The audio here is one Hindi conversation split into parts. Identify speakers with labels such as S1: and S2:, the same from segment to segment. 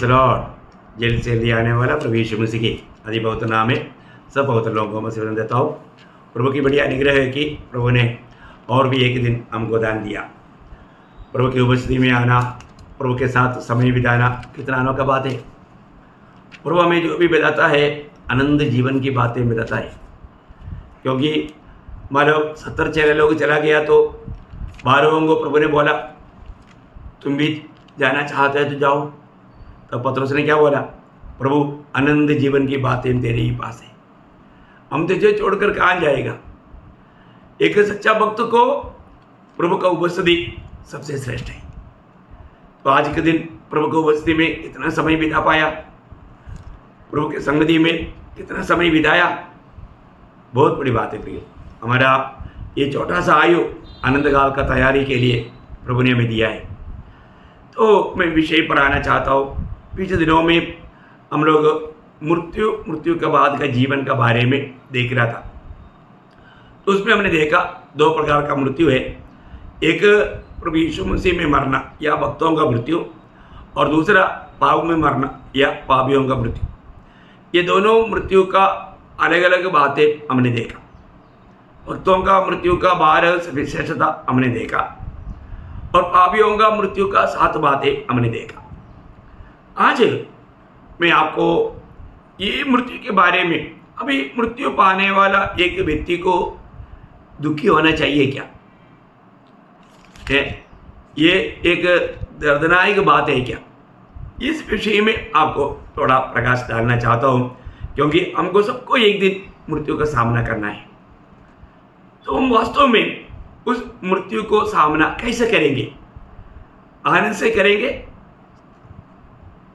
S1: Praise Lord. जेल से ले आने वाला प्रभु यीशु मसीह की अति बहुत नाम है। सब बहुत लोगों को मैं देता हूँ। प्रभु की बड़ी अनुग्रह है कि प्रभु ने और भी एक दिन हमको दान दिया। प्रभु की उपस्थिति में आना, प्रभु के साथ समय बिताना कितना अनोखा बात है। प्रभु हमें जो भी बताता है आनंद जीवन की बातें बताता है। क्योंकि मान लो 70 चेले लोग चला गया तो 12 को प्रभु ने बोला तुम भी जाना चाहते हैं तो जाओ। तो पतरस ने क्या बोला, प्रभु आनंद जीवन की बातें तेरे ही पास है, हम तुझे छोड़कर कहाँ जाएगा। एक सच्चा भक्त को प्रभु का उपस्थिति सबसे श्रेष्ठ है। तो आज के दिन प्रभु की उपस्थिति में कितना समय बिता पाया, प्रभु के संगति में कितना समय बिताया, बहुत बड़ी बात है। प्रिय, हमारा ये छोटा सा आयु आनंद काल का तैयारी के लिए प्रभु ने हमें दिया है। तो मैं विषय पर आना चाहता हूँ। पिछले दिनों में हम लोग मृत्यु के बाद का जीवन का बारे में देख रहा था। तो उसमें हमने देखा 2 प्रकार का मृत्यु है। एक प्रभु यीशु मसीह में मरना या भक्तों का मृत्यु, और दूसरा पाप में मरना या पापियों का मृत्यु। ये दोनों मृत्यु का अलग अलग बातें हमने देखा। भक्तों का मृत्यु का 12 विशेषता हमने देखा, और पापियों का मृत्यु का 7 बातें हमने देखा। आज मैं आपको ये मृत्यु के बारे में, अभी मृत्यु पाने वाला एक व्यक्ति को दुखी होना चाहिए क्या है, ये एक दर्दनाक बात है क्या, इस विषय में आपको थोड़ा प्रकाश डालना चाहता हूँ। क्योंकि हमको सबको एक दिन मृत्यु का सामना करना है। तो हम वास्तव में उस मृत्यु को सामना कैसे करेंगे, आनंद से करेंगे,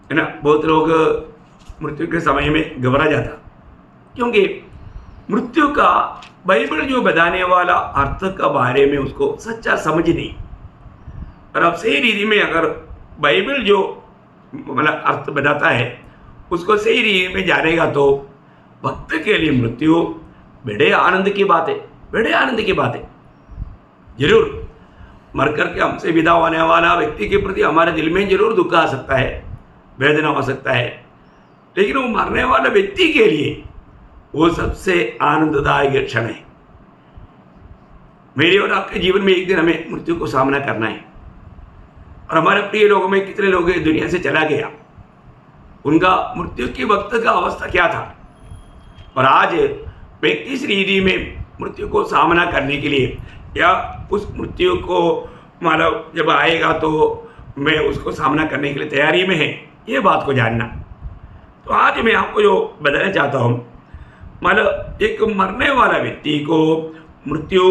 S1: है ना। बहुत लोग मृत्यु के समय में घबरा जाता, क्योंकि मृत्यु का बाइबल जो बताने वाला अर्थ का बारे में उसको सच्चा समझ नहीं। और अब सही रीति में अगर बाइबल जो मतलब अर्थ बताता है उसको सही रीति में जानेगा तो भक्त के लिए मृत्यु बड़े आनंद की बात है, बड़े आनंद की बात है। जरूर मर करके हमसे विदा होने वाला व्यक्ति के प्रति हमारे दिल में जरूर दुख आ सकता है, वेदना हो सकता है, लेकिन वो मरने वाला व्यक्ति के लिए वो सबसे आनंददायक क्षण है। मेरे और आपके जीवन में एक दिन हमें मृत्यु को सामना करना है। और हमारे प्रिय लोगों में कितने लोग दुनिया से चला गया, उनका मृत्यु के वक्त का अवस्था क्या था। और आज व्यक्ति इस रीति में मृत्यु को सामना करने के लिए, या उस मृत्यु को मतलब जब आएगा तो मैं उसको सामना करने के लिए तैयारी में है, ये बात को जानना। तो आज मैं आपको जो बताना चाहता हूँ, मतलब एक मरने वाला व्यक्ति को मृत्यु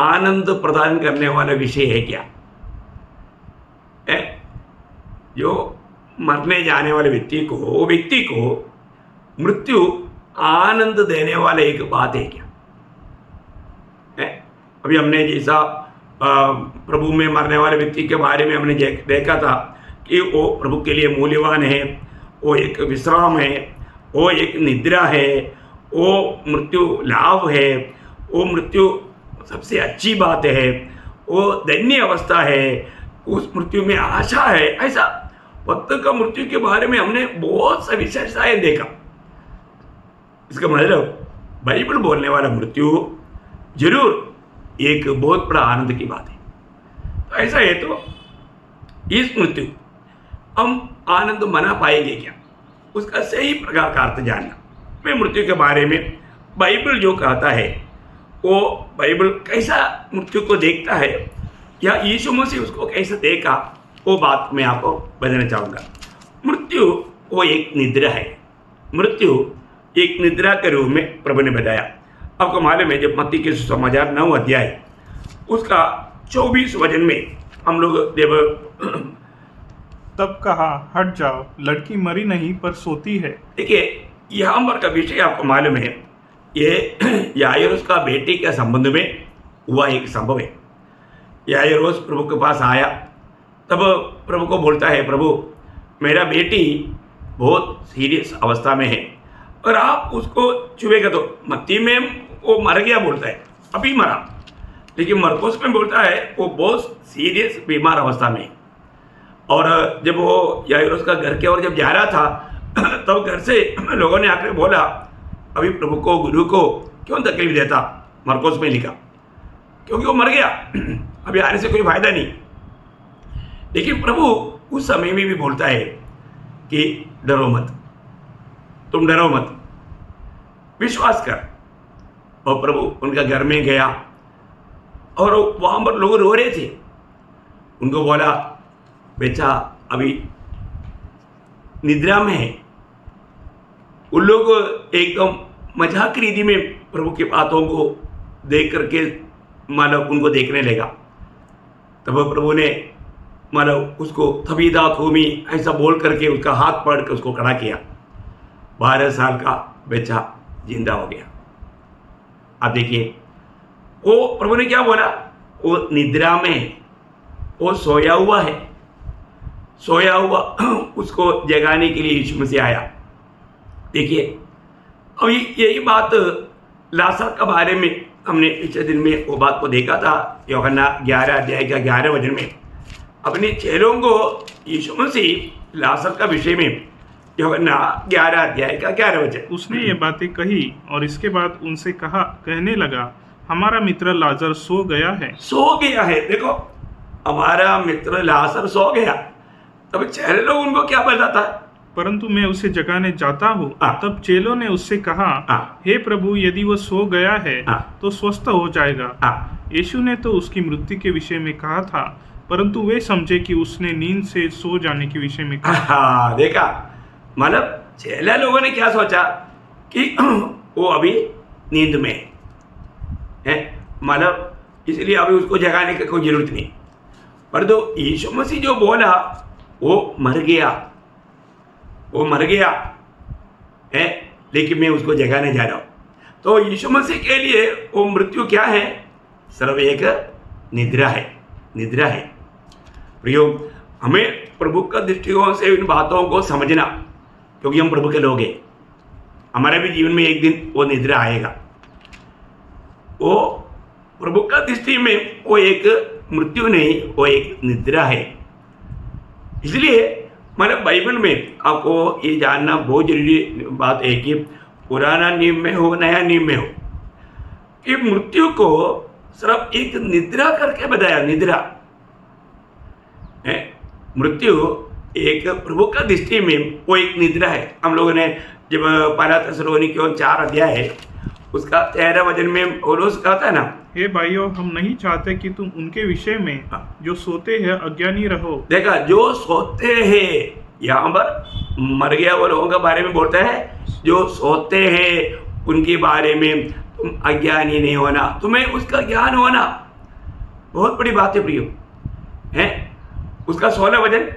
S1: आनंद प्रदान करने वाला विषय है क्या है। जो मरने जाने वाले व्यक्ति को मृत्यु आनंद देने वाला एक बात है क्या है। अभी हमने जैसा प्रभु में मरने वाले व्यक्ति के बारे में हमने देखा था कि वो प्रभु के लिए मूल्यवान है, वो एक विश्राम है, वो एक निद्रा है, वो मृत्यु लाभ है, वो मृत्यु सबसे अच्छी बात है, वो धन्य अवस्था है, उस मृत्यु में आशा है। ऐसा भक्त का मृत्यु के बारे में हमने बहुत सा विशेषताएं देखा। इसका मतलब बाइबल बोलने वाला मृत्यु जरूर एक बहुत बड़ा आनंद की बात है। तो ऐसा है तो इस मृत्यु हम आनंद मना पाएंगे क्या, उसका सही प्रकार का अर्थ जानना। मैं मृत्यु के बारे में बाइबल जो कहता है, वो बाइबल कैसा मृत्यु को देखता है, या यीशु मसीह उसको कैसे देखा, वो बात मैं आपको बताना चाहूँगा। मृत्यु वो एक निद्रा है। मृत्यु एक निद्रा के रूप में प्रभु ने बताया। आपको मालूम है, जब मत्ती के सुसमाचार 9 अध्याय उसका 24 वचन में हम लोग जब
S2: तब कहा, हट जाओ, लड़की मरी नहीं पर सोती है।
S1: देखिए, यहाँ पर का विषय आपको मालूम है, ये याइरोस का बेटी के संबंध में हुआ एक संभव है। याइरोस प्रभु के पास आया, तब प्रभु को बोलता है, प्रभु मेरा बेटी बहुत सीरियस अवस्था में है और आप उसको छुएगा तो। मत्ती में वो मर गया बोलता है, अभी मरा, लेकिन मरकुस में बोलता है वो बहुत सीरियस बीमार अवस्था में। और जब वो याइरोस का घर की ओर जब जा रहा था तब घर से लोगों ने आकर बोला, अभी प्रभु को, गुरु को क्यों तकलीफ देता, मरकोस में लिखा, क्योंकि वो मर गया, अभी आने से कोई फायदा नहीं। लेकिन प्रभु उस समय में भी बोलता है कि डरो मत, तुम डरो मत, विश्वास कर। और प्रभु उनका घर में गया और वहाँ पर लोग रो रहे थे। उनको बोला, बेटा अभी निद्रा में है। उन लोग एकदम मजाक रीति में प्रभु की बातों को देख करके मानव उनको देखने लगा। तब प्रभु ने मानव उसको थबीदा खूमी ऐसा बोल करके उसका हाथ पकड़ के उसको खड़ा किया। 12 साल का बच्चा जिंदा हो गया। अब देखिए वो प्रभु ने क्या बोला, वो निद्रा में है, वो सोया हुआ है, सोया हुआ उसको जगाने के लिए यीशु मसीह आया। देखिए अभी यही बात लाजर के बारे में हमने पिछले दिन में वो बात को देखा था। यूहन्ना 11 अध्याय का 11 वचन में अपने चेलों को यीशु मसीह लाजर का विषय में, यूहन्ना 11 अध्याय का 11 वचन,
S2: उसने ये बातें कही और इसके बाद उनसे कहने लगा, हमारा मित्र लाजर सो गया है।
S1: सो गया है। देखो हमारा मित्र लाजर सो गया। तब चेले लोग उनको क्या बताता है,
S2: परंतु मैं उसे जगाने जाता हूँ।
S1: हाँ।
S2: तब चेलों ने उससे कहा,
S1: हाँ।
S2: हे प्रभु, यदि वो सो गया है
S1: हाँ।
S2: तो स्वस्थ हो जाएगा।
S1: हाँ।
S2: यीशु ने तो उसकी मृत्यु के विषय में कहा था, परंतु वे समझे कि उसने नींद से सो जाने के विषय में कहा।
S1: हाँ देखा, मतलब चेला लोगों ने क्या सोचा कि वो अभी नींद में है, मतलब इसलिए अभी उसको जगाने की कोई जरूरत नहीं। पर तो यीशु मसीह जो बोला वो मर गया, वो मर गया है, लेकिन मैं उसको जगाने जा रहा हूँ। तो यीशु मसीह के लिए वो मृत्यु क्या है, सिर्फ एक निद्रा है, निद्रा है। प्रियो, हमें प्रभु का दृष्टिकोण से इन बातों को समझना, क्योंकि हम प्रभु के लोग हैं। हमारे भी जीवन में एक दिन वो निद्रा आएगा। वो प्रभु का दृष्टि में वो एक मृत्यु नहीं, वो एक निद्रा है। इसलिए हमारे बाइबल में आपको ये जानना बहुत जरूरी बात है कि पुराना नियम में हो, नया नियम में हो, कि मृत्यु को सिर्फ एक निद्रा करके बताया। निद्रा है, मृत्यु एक प्रभु का दृष्टि में वो एक निद्रा है। हम लोगों ने जब पहला थिस्सलुनीकियों 4 अध्याय है उसका 13 वचन में पौलुस कहता है ना,
S2: हे भाइयों, हम नहीं चाहते कि तुम उनके विषय में जो सोते हैं अज्ञानी रहो।
S1: देखा, जो सोते हैं, यहाँ पर मर गया वो लोगों के बारे में बोलता है, जो सोते हैं उनके बारे में तुम अज्ञानी नहीं होना, तुम्हें उसका ज्ञान होना। बहुत बड़ी बात है प्रियो, है उसका 16 वचन,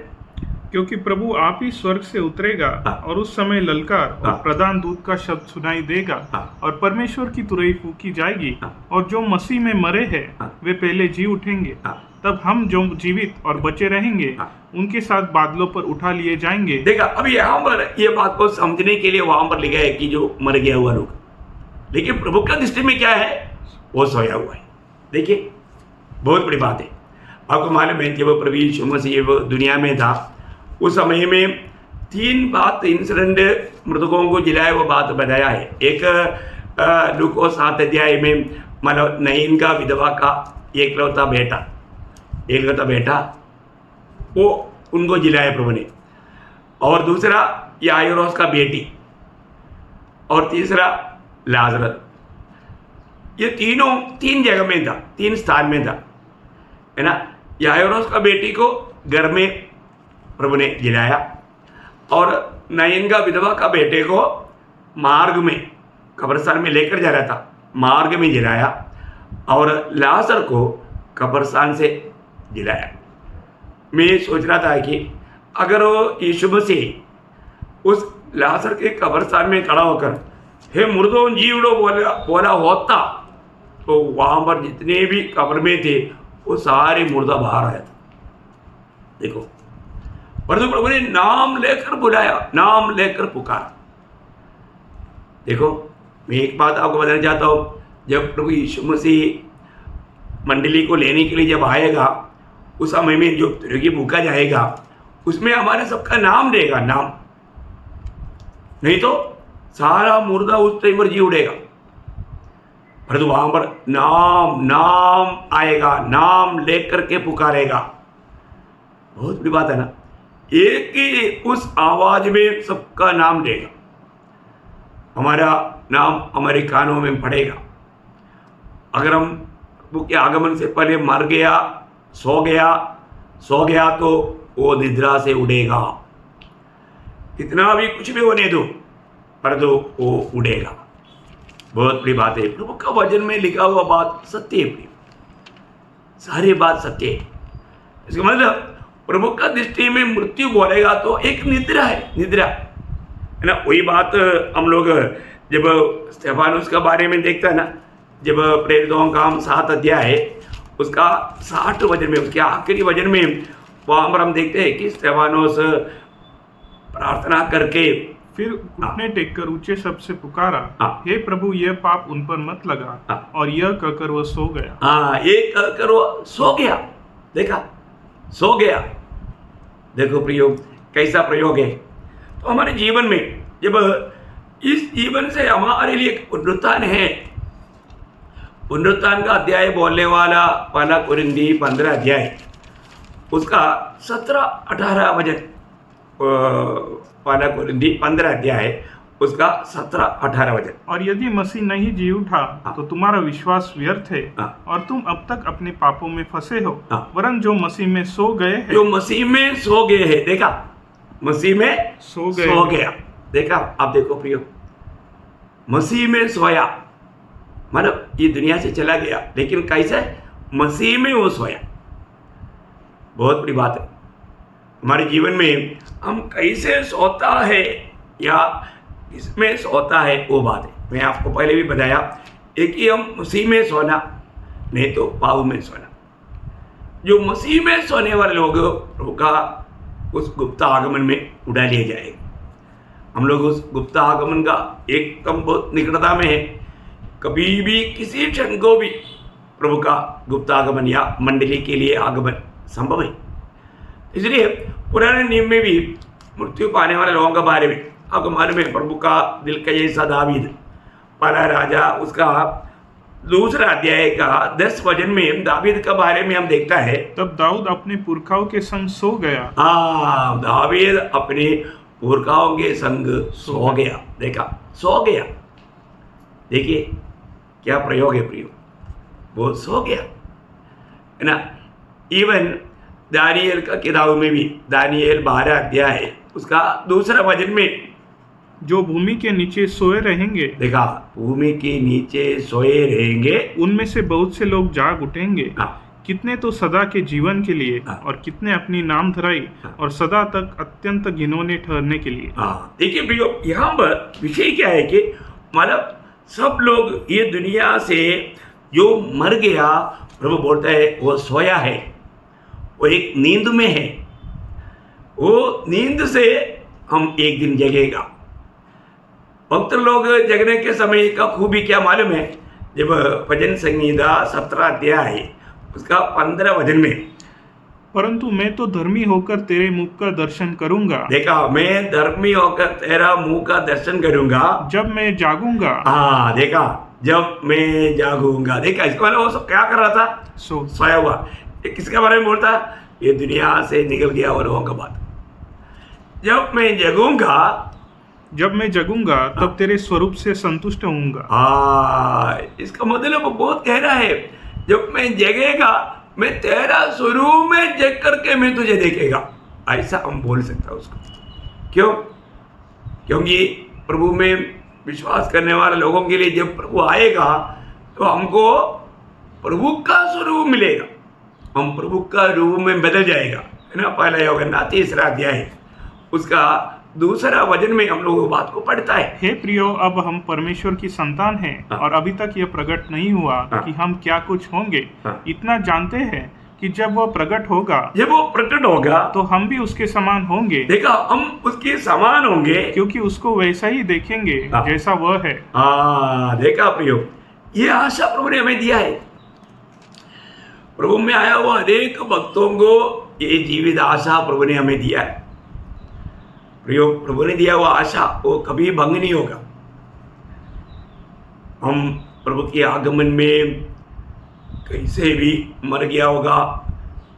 S2: क्योंकि प्रभु आप ही स्वर्ग से उतरेगा और उस समय ललकार और प्रधान दूत का शब्द सुनाई देगा और परमेश्वर की तुरही फूकी जाएगी और जो मसीह में मरे हैं वे पहले जी उठेंगे। तब हम जो जीवित और बचे रहेंगे उनके साथ बादलों पर उठा लिए जाएंगे।
S1: देखा, अब यहाँ पर ये बात को समझने के लिए वहां पर लिखा है कि जो मर गया हुआ लोग, लेकिन प्रभु का दृष्टि में क्या है, वो सोया हुआ है। देखिए बहुत बड़ी बात है। आपको मालूम है जब प्रभु यीशु मसीह दुनिया में था उस समय में 3 बात इंसिडेंट मृतकों को जिलाए वो बात बताया है। एक लूका 7 अध्याय में मतलब नईन का विधवा का एकलौता बेटा वो उनको जिलाया प्रभु ने, और दूसरा याइरोस का बेटी, और तीसरा लाजर। ये तीनों 3 जगह में था, 3 स्थान में था, है ना। याइरोस का बेटी को घर में प्रभु ने जिलाया, और नयन का विधवा का बेटे को मार्ग में कब्रिस्तान में लेकर जा रहा था, मार्ग में जिलाया, और लाजर को कब्रिस्तान से जिलाया। मैं सोच रहा था कि अगर वो यीशु मसीह उस लाजर के कब्रिस्तान में खड़ा होकर हे मुर्दों जी उठो बोला होता, तो वहाँ पर जितने भी कब्र में थे वो सारे मुर्दा बाहर आया था। देखो, परंतु प्रभु ने नाम लेकर बुलाया, नाम लेकर पुकारा। देखो, मैं एक बात आपको बताना चाहता हूँ, जब प्रभु यीशु मसीह मंडली को लेने के लिए जब आएगा उस समय में जो तुरगी भूखा जाएगा उसमें हमारे सबका नाम रहेगा, नाम। नहीं तो सारा मुर्दा उस टाइम पर जी उड़ेगा। परंतु वहां पर नाम नाम आएगा, नाम लेकर के पुकारेगा। बहुत बड़ी बात है ना। एक ही उस आवाज में सबका नाम लेगा, हमारा नाम हमारे कानों में पड़ेगा। अगर हम प्रभु के आगमन से पहले मर गया, सो गया तो वो निद्रा से उड़ेगा। कितना भी कुछ भी होने दो, पर तो वो उड़ेगा। बहुत बड़ी बात है। प्रभु का वचन में लिखा हुआ बात सत्य है, सारी बात सत्य है। इसका मतलब प्रभु का दृष्टि में मृत्यु बोलेगा तो एक निद्रा है, निद्रा है ना। वही बात हम लोग जब स्तेफानोस के बारे में देखता है ना, जब प्रेरितों का हम 7 अध्याय है उसका 60 वचन में, उसके आखिरी वचन में वहां पर हम देखते हैं कि स्तेफानोस प्रार्थना करके
S2: फिर घुटने टेककर ऊंचे शब्द से पुकारा, हे प्रभु यह पाप उन पर मत लगा, और यह कहकर वह सो गया।
S1: ये कहकर वो सो गया। देखा, सो गया। देखो प्रयोग, कैसा प्रयोग है। तो हमारे जीवन में जब इस जीवन से हमारे लिए पुनरुत्थान है, पुनरुत्थान का अध्याय बोलने वाला पहला कुरिन्थी 15 अध्याय उसका 17-18 वचन, पहला कुरिन्थी 15 अध्याय उसका 17-18 वचन।
S2: और यदि मसीह नहीं जी उठा तो तुम्हारा विश्वास व्यर्थ है, और तुम अब तक अपने पापों में फंसे हो। वरन जो मसीह में सो गए हैं,
S1: जो मसीह में सो गए हैं, देखा, मसीह में सो गया। देखा, आप देखो प्रियो, मसीह में सोया मतलब ये दुनिया से चला गया, लेकिन कैसे? मसीह में वो सोया। बहुत बड़ी बात है। हमारे जीवन में हम कैसे सोता है या इसमें सोता है, वो बात है। मैं आपको पहले भी बताया, एक ही हम मसीह में सोना, नहीं तो पाप में सोना। जो मसीह में सोने वाले लोग का उस गुप्त आगमन में उड़ा लिए जाएंगे। हम लोग उस गुप्त आगमन का एकदम बहुत निकटता में है। कभी भी किसी क्षण को भी प्रभु का गुप्त आगमन या मंडली के लिए आगमन संभव है। इसलिए पुराने नियम में भी मृत्यु पाने वाले लोगों के बारे में आपको मालूम है। प्रभु का दिल का जैसा दावीद, पहला राजा उसका 2 अध्याय का 10 वचन में दावीद के बारे में हम देखता है।
S2: तब दाऊद अपने पुरखाओं के संग सो गया।
S1: दावीद अपने पुरखाओं के संग सो गया। देखा, सो गया। देखिए क्या प्रयोग है प्रियो, वो सो गया है ना। इवन दानिएल का किताब में भी, दानिएल 12 अध्याय उसका 2 वचन में,
S2: जो भूमि के नीचे सोए रहेंगे,
S1: देखा, भूमि के नीचे सोए रहेंगे,
S2: उनमें से बहुत से लोग जाग उठेंगे। कितने तो सदा के जीवन के लिए, और कितने अपनी नाम धराई और सदा तक अत्यंत घिनौने ठहरने के लिए।
S1: देखिए प्रियो, यहाँ पर विषय क्या है कि मतलब सब लोग ये दुनिया से जो मर गया, प्रभु बोलता है वो सोया है, वो एक नींद में है। वो नींद से हम एक दिन जगेगा। भक्त लोग जगने के समय का खूबी क्या मालूम है? जब भजन संगीता 17 अध्याय उसका 15 वचन में,
S2: परंतु मैं तो धर्मी होकर तेरे मुख का दर्शन करूंगा।
S1: देखा, मैं धर्मी होकर तेरा मुंह का दर्शन करूंगा
S2: जब मैं जागूंगा।
S1: देखा, जब मैं जागूंगा। देखा, इसका मतलब वो सब क्या कर रहा था? सोया हुआ। किसके बारे में बोलता? ये दुनिया से निकल गया हुआ लोगों का बात। जब मैं जगूंगा
S2: तब तेरे स्वरूप से संतुष्ट होऊंगा।
S1: इसका मतलब बहुत गहरा है। जब मैं जगेगा, मैं तेरा स्वरूप में जग करके मैं तुझे देखेगा, ऐसा हम बोल सकता है उसको। क्यों? क्योंकि प्रभु में विश्वास करने वाले लोगों के लिए जब प्रभु आएगा तो हमको प्रभु का स्वरूप मिलेगा, हम प्रभु का रूप में बदल जाएगा, है ना। पहला यूहन्ना 3 अध्याय उसका 2 वचन में हम लोग बात को पढ़ता है।
S2: हे प्रियो, अब हम परमेश्वर की संतान हैं, और अभी तक यह प्रकट नहीं हुआ कि हम क्या कुछ होंगे। इतना जानते हैं कि जब वो प्रकट होगा तो हम भी उसके समान होंगे।
S1: देखा, हम उसके समान होंगे
S2: क्योंकि उसको वैसा ही देखेंगे जैसा वह है।
S1: देखा प्रियो, ये आशा प्रभु ने हमें दिया है। प्रभु में आया हुआ अनेक भक्तों को ये जीवित आशा प्रभु ने हमें दिया है। प्रभु ने दिया हुआ आशा वो कभी भंग नहीं होगा। हम प्रभु के आगमन में कैसे भी मर गया होगा,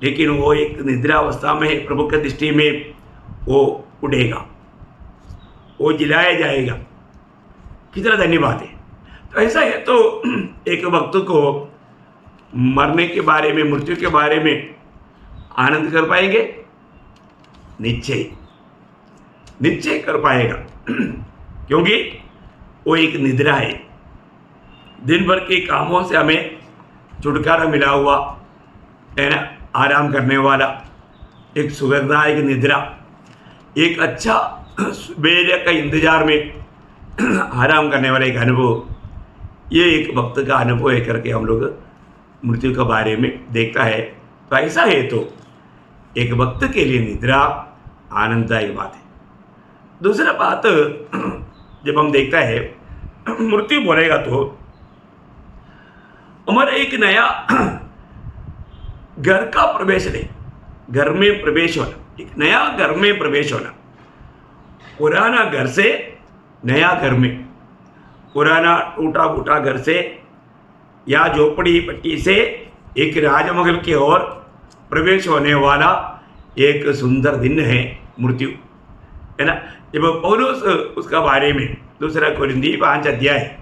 S1: लेकिन वो एक निद्रा अवस्था में प्रभु की दृष्टि में वो उड़ेगा, वो जिलाया जाएगा। कितना धन्यवाद है। तो ऐसा है तो एक वक्त को मरने के बारे में, मृत्यु के बारे में आनंद कर पाएंगे? निश्चय कर पाएगा, क्योंकि वो एक निद्रा है। दिन भर के कामों से हमें छुटकारा मिला हुआ है ना, आराम करने वाला एक सुगंधदायक निद्रा, एक अच्छा सवेरे का इंतजार में आराम करने वाला एक अनुभव, ये एक भक्त का अनुभव है करके हम लोग मृत्यु के बारे में देखता है। तो ऐसा है तो एक भक्त के लिए निद्रा आनंददायक बात है। दूसरा बात, जब हम देखता है मृत्यु बोलेगा तो हमारा एक नया घर का प्रवेश नहीं, घर में प्रवेश होना, एक नया घर में प्रवेश होना। पुराना घर से नया घर में, पुराना टूटा फूटा घर से या झोपड़ी पट्टी से एक राजमहल की ओर प्रवेश होने वाला एक सुंदर दिन है मृत्यु, है ना। जब पौलुस उसका बारे में 2 कोरिन्थी 5 अध्याय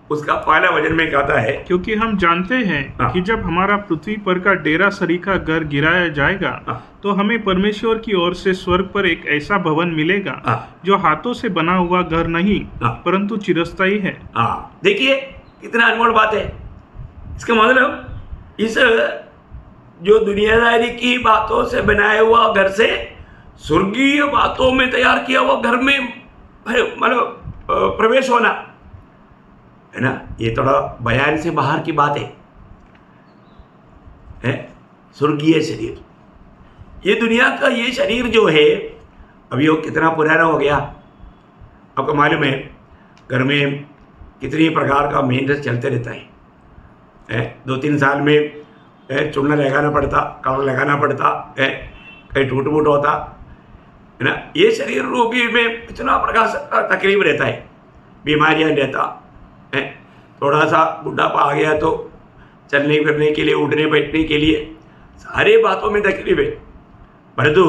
S1: उसका पहला वचन में कहता है,
S2: क्योंकि हम जानते हैं कि जब हमारा पृथ्वी पर का डेरा सरीखा घर गिराया जाएगा तो हमें परमेश्वर की ओर से स्वर्ग पर एक ऐसा भवन मिलेगा जो हाथों से बना हुआ घर नहीं परंतु चिरस्थायी है।
S1: देखिए कितना अनमोल बात है। इसका मतलब इस जो दुनियादारी की बातों से बनाया हुआ घर से स्वर्गीय बातों में तैयार किया हुआ घर में मतलब प्रवेश होना, है ना। ये थोड़ा बयान से बाहर की बात है। स्वर्गीय शरीर, ये दुनिया का ये शरीर जो है अभी वो कितना पुराना हो गया। आपको मालूम है घर में कितनी प्रकार का मेंटेनेंस चलते रहता है। 2-3 साल में चूना लगाना पड़ता, कलर लगाना पड़ता है, कहीं टूट फूट होता है ना। ये शरीर रूपी में इतना प्रकार तकलीफ रहता है, बीमारियां रहता है। थोड़ा सा बुढ़ापा आ गया तो चलने फिरने के लिए, उठने बैठने के लिए सारे बातों में तकलीफ है। परंतु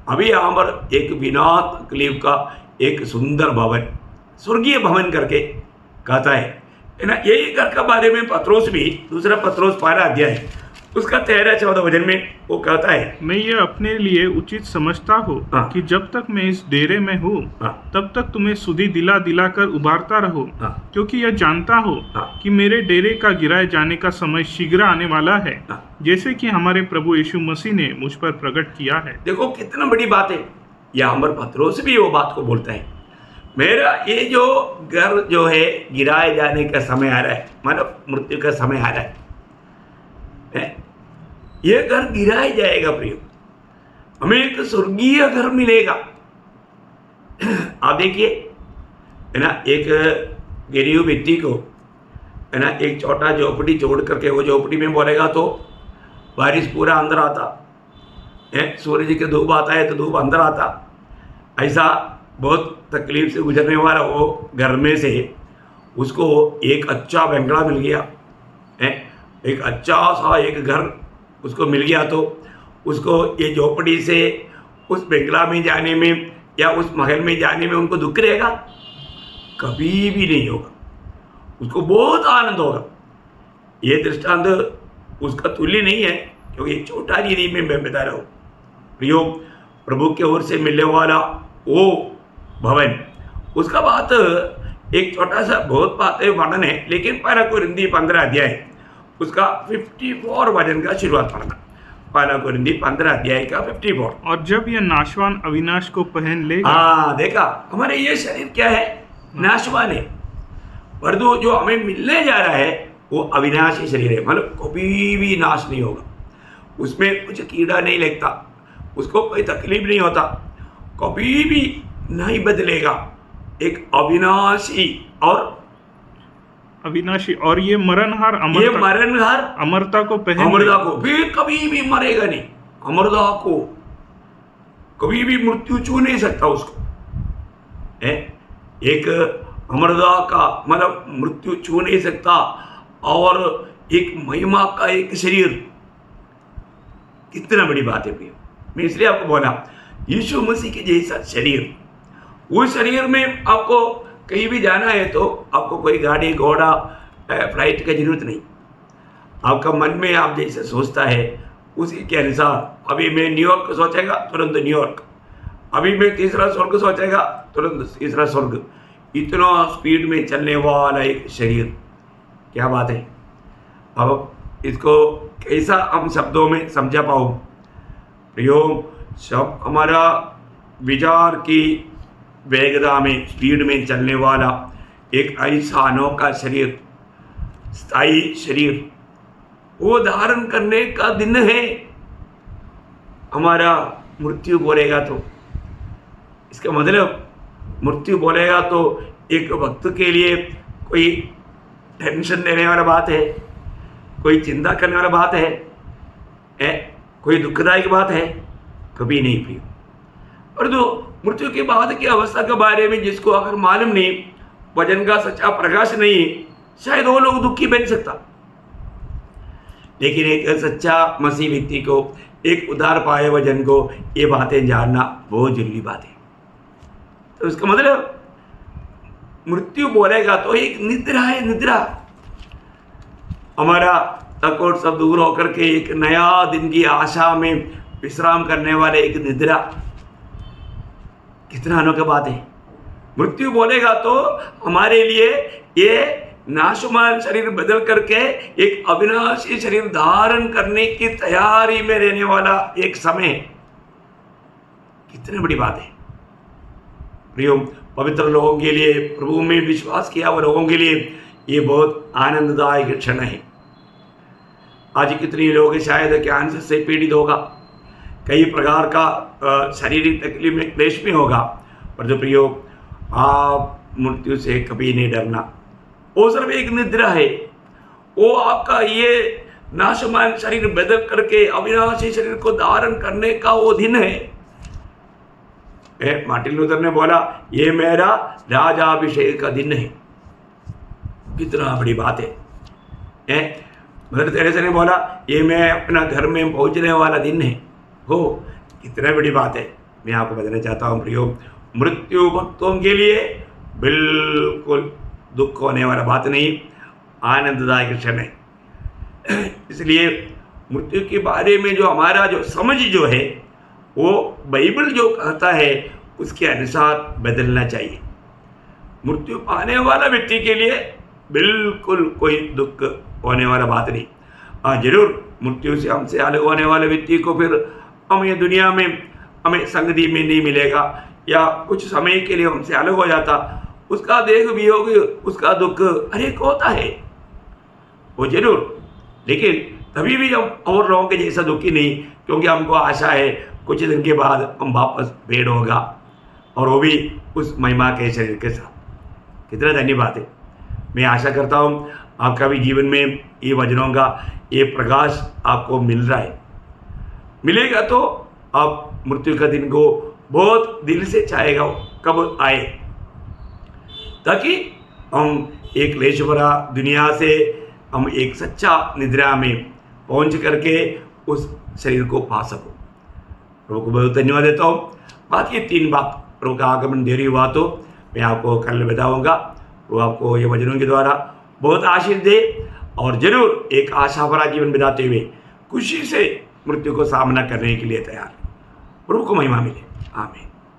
S1: अभी यहाँ पर एक बिना तकलीफ का एक सुंदर भवन, स्वर्गीय भवन करके कहता है ना। यही घर का बारे में पत्रोस भी 2 पत्रोस 12 अध्याय उसका 13-14 वचन में वो कहता है,
S2: मैं ये अपने लिए उचित समझता हूँ कि जब तक मैं इस डेरे में हूँ तब तक तुम्हें सुधि दिला दिला कर उबारता रहूं, क्योंकि यह जानता हूँ कि मेरे डेरे का गिराए जाने का समय शीघ्र आने वाला है, जैसे कि हमारे प्रभु यीशु मसीह ने मुझ पर प्रकट किया है।
S1: देखो कितना बड़ी बात है। यहाँ पर पत्रोस भी वो बात को बोलता है, मेरा ये जो घर जो है गिराए जाने का समय आ रहा है, मतलब मृत्यु का समय आ रहा है। ये घर गिराया जाएगा प्रियो, हमें एक स्वर्गीय घर मिलेगा। आप देखिए है ना, एक गरीब व्यक्ति को है ना एक छोटा झोपड़ी छोड़ करके वो झोपड़ी में बोलेगा तो बारिश पूरा अंदर आता है, सूरज के धूप आता है तो धूप अंदर आता। ऐसा बहुत तकलीफ से गुजरने वाला वो घर में से उसको एक अच्छा बंगला मिल गया है, एक अच्छा सा एक घर उसको मिल गया तो उसको ये झोपड़ी से उस बंगला में जाने में या उस महल में जाने में उनको दुख रहेगा? कभी भी नहीं होगा, उसको बहुत आनंद होगा। ये दृष्टांत उसका तुल्य नहीं है, क्योंकि छोटा रीति में मैं बता रहा हूँ प्रियो, प्रभु के ओर से मिलने वाला वो भवन, उसका बात एक छोटा सा बहुत बात है वर्णन है, लेकिन 1 कोरिन्थी 15 अध्याय उसका 54 वचन का शुरुआत पढ़ना। 1 कोरिन्थी 15 अध्याय का 54।
S2: और जब यह नाशवान अविनाश को पहन लेगा।
S1: देखा हमारे ये शरीर क्या है, नाशवान है, परंतु जो हमें मिलने जा रहा है वो अविनाशी शरीर है, मतलब कभी भी नाश नहीं होगा, उसमें कुछ कीड़ा नहीं लगता, उसको कोई तकलीफ नहीं होता, कभी भी नहीं बदलेगा, एक
S2: अविनाशी और ये मरणहार
S1: अमरता
S2: को पहन
S1: अमरता को फिर कभी भी मरेगा नहीं, अमरता को कभी भी मृत्यु छू नहीं सकता उसको। एक अमरता का मतलब मृत्यु छू नहीं सकता, और एक महिमा का एक शरीर, कितना बड़ी बात है प्रिय। मैं इसलिए आपको बोला यीशु मसीह के जैसा शरीर, उस शरीर में आपको कहीं भी जाना है तो आपको कोई गाड़ी घोड़ा फ्लाइट की जरूरत नहीं। आपका मन में आप जैसे सोचता है उसी के अनुसार, अभी मैं न्यूयॉर्क सोचेगा तुरंत न्यूयॉर्क, अभी मैं तीसरा स्वर्ग सोचेगा तुरंत तीसरा स्वर्ग। इतना स्पीड में चलने वाला एक शरीर, क्या बात है। अब इसको कैसा हम शब्दों में समझा पाओ प्रियो। सब हमारा विचार की वेगता में स्पीड में चलने वाला एक ऐसा अनोखा शरीर, स्थायी शरीर, वो धारण करने का दिन है हमारा। मृत्यु बोलेगा तो इसका मतलब, मृत्यु बोलेगा तो एक भक्त के लिए कोई टेंशन देने वाला बात है, कोई चिंता करने वाला बात है, कोई दुखदायक बात है? कभी नहीं प्रिय। और जो मृत्यु के बाद की अवस्था के बारे में जिसको अगर मालूम नहीं, वचन का सच्चा प्रकाश नहीं, शायद वो लोग दुखी बन सकता। लेकिन एक सच्चा मसीह व्यक्ति को, एक उद्धार पाए वचन को, ये बातें जानना बहुत जरूरी बात है। तो उसका मतलब मृत्यु बोलेगा तो एक निद्रा है, निद्रा। हमारा तकोट सब दूर होकर के एक नया दिन की आशा में विश्राम करने वाले एक निद्रा, कितना अनोखा बात है। मृत्यु बोलेगा तो हमारे लिए ये नाशवान शरीर बदल करके एक अविनाशी शरीर धारण करने की तैयारी में रहने वाला एक समय, कितनी बड़ी बात है प्रियो। पवित्र लोगों के लिए, प्रभु में विश्वास किया हुआ लोगों के लिए ये बहुत आनंददायक क्षण है। आज कितने लोग शायद कैंसर से पीड़ित होगा, कई प्रकार का शारीरिक तकलीफ में क्लेश में होगा, पर जो प्रियो आप मृत्यु से कभी नहीं डरना। वो सिर्फ एक निद्रा है, वो आपका ये नाशवान शरीर बदल करके अविनाशी शरीर को धारण करने का वो दिन है। मार्टिन लूथर ने बोला ये मेरा राजाभिषेक का दिन है, कितना बड़ी बात है। मदर तेरेसा ने बोला ये मैं अपना घर में पहुंचने वाला दिन है, हो कितना बड़ी बात है। मैं आपको बताना चाहता हूँ प्रियो, मृत्यु भक्तों के लिए बिल्कुल दुख होने वाला बात नहीं, आनंददायक क्षण है। इसलिए मृत्यु के बारे में जो हमारा जो समझ जो है, वो बाइबल जो कहता है उसके अनुसार बदलना चाहिए। मृत्यु पाने वाला व्यक्ति के लिए बिल्कुल कोई दुख होने वाला बात नहीं। हाँ जरूर, मृत्यु से हमसे अलग होने वाले व्यक्ति को फिर हम ये दुनिया में हमें संगति में नहीं मिलेगा, या कुछ समय के लिए हमसे अलग हो जाता, उसका देह वियोग, उसका दुख अनेक होता है, वो जरूर। लेकिन तभी भी हम और लोगों के जैसा दुखी नहीं, क्योंकि हमको आशा है कुछ दिन के बाद हम वापस भेंट होगा, और वो भी उस महिमा के शरीर के साथ। कितना धन्यवाद है। मैं आशा करता हूँ आपका भी जीवन में ये वचनों का ये प्रकाश आपको मिल रहा है। मिलेगा तो आप मृत्यु का दिन को बहुत दिल से चाहेगा कब आए, ताकि हम एक क्लेश भरा दुनिया से हम एक सच्चा निद्रा में पहुंच करके उस शरीर को पा सको। प्रभु को बहुत धन्यवाद देता हूँ। बाकी 3 बात प्रभु का आगमन देरी हुआ तो मैं आपको कल बताऊंगा। वो आपको ये वचनों के द्वारा बहुत आशीष दे, और जरूर एक आशा भरा जीवन बिताते हुए खुशी से मृत्यु को सामना करने के लिए तैयार। प्रभु को महिमा मिले। आमीन।